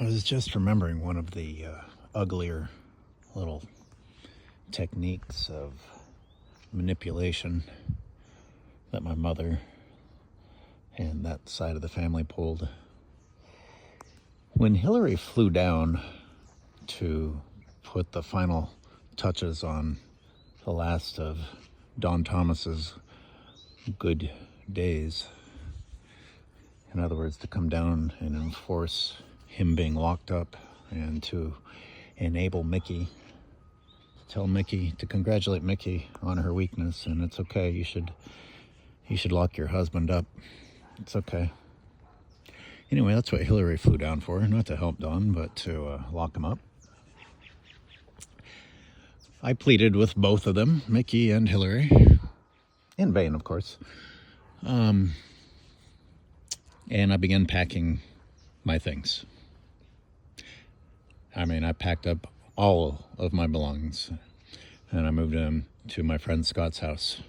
I was just remembering one of the uglier little techniques of manipulation that my mother and that side of the family pulled. When Hillary flew down to put the final touches on the last of Don Thomas's good days, in other words, to come down and enforce him being locked up and to enable Mickey, to tell Mickey, to congratulate Mickey on her weakness, and it's okay, you should lock your husband up. It's okay. Anyway, that's what Hillary flew down for, not to help Don, but to lock him up. I pleaded with both of them, Mickey and Hillary, in vain, of course. And I began packing my things. I packed up all of my belongings, and I moved them to my friend Scott's house.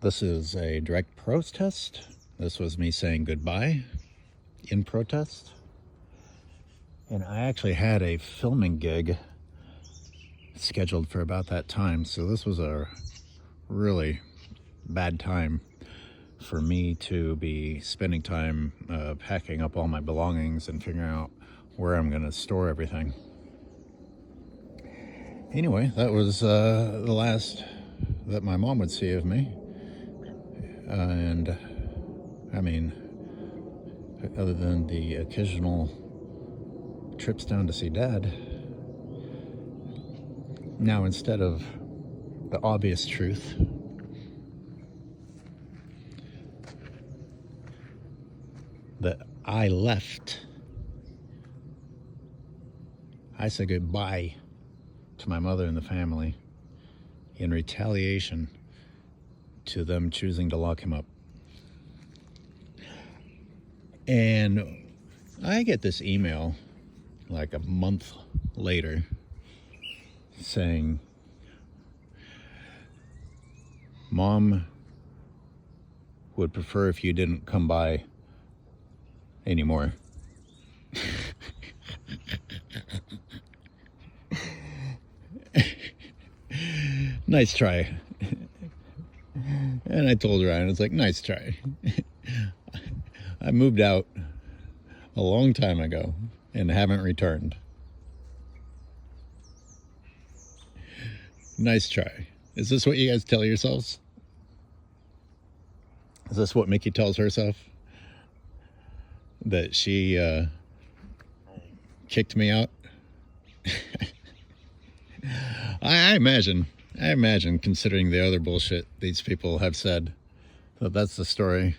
This is a direct protest. This was me saying goodbye in protest. And I actually had a filming gig scheduled for about that time, so this was a really bad time for me to be spending time packing up all my belongings and figuring out where I'm going to store everything. Anyway, that was the last that my mom would see of me. And other than the occasional trips down to see Dad, now instead of the obvious truth, that I left, I said goodbye to my mother and the family in retaliation to them choosing to lock him up. And I get this email like a month later saying, Mom would prefer if you didn't come by anymore. Nice try. And I told her, I was like, nice try. I moved out a long time ago and haven't returned. Nice try. Is this what you guys tell yourselves? Is this what Mickey tells herself? That she kicked me out? I imagine, considering the other bullshit these people have said, that that's the story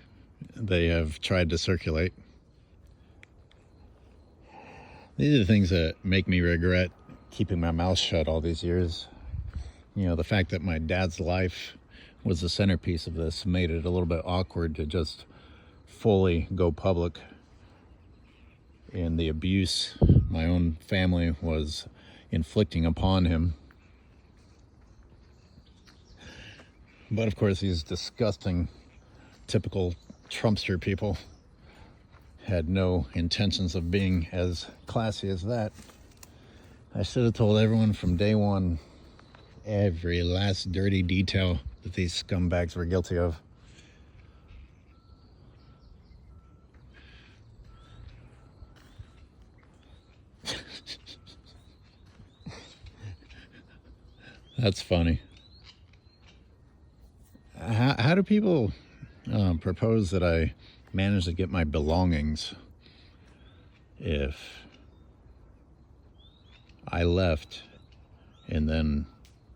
they have tried to circulate. These are the things that make me regret keeping my mouth shut all these years. You know, the fact that my dad's life was the centerpiece of this made it a little bit awkward to just fully go public in the abuse my own family was inflicting upon him. But of course, these disgusting, typical Trumpster people had no intentions of being as classy as that. I should have told everyone from day one every last dirty detail that these scumbags were guilty of. That's funny. How do people propose that I manage to get my belongings if I left and then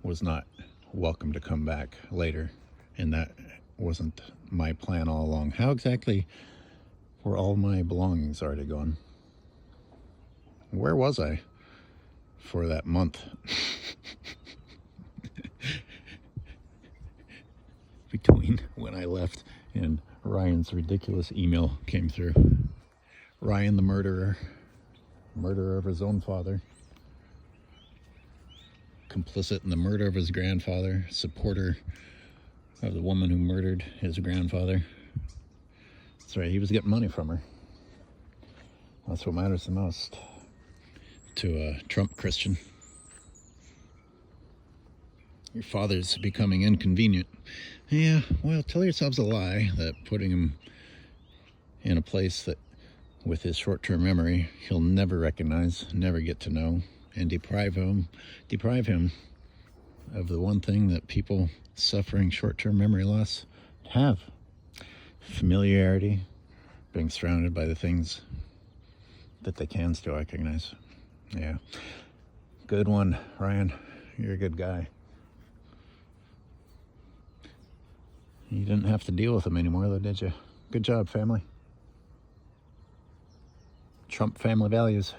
was not welcome to come back later, and that wasn't my plan all along? How exactly were all my belongings already gone? Where was I for that month? Between when I left and Ryan's ridiculous email came through. Ryan the murderer of his own father, complicit in the murder of his grandfather, supporter of the woman who murdered his grandfather. It's That's right, he was getting money from her. That's what matters the most to a Trump Christian. Your father's becoming inconvenient. Yeah, well, tell yourselves a lie that putting him in a place that, with his short-term memory, he'll never recognize, never get to know, and deprive him of the one thing that people suffering short-term memory loss have: familiarity, being surrounded by the things that they can still recognize. Yeah. Good one, Ryan. You're a good guy. You didn't have to deal with them anymore, though, did you? Good job, family. Trump family values.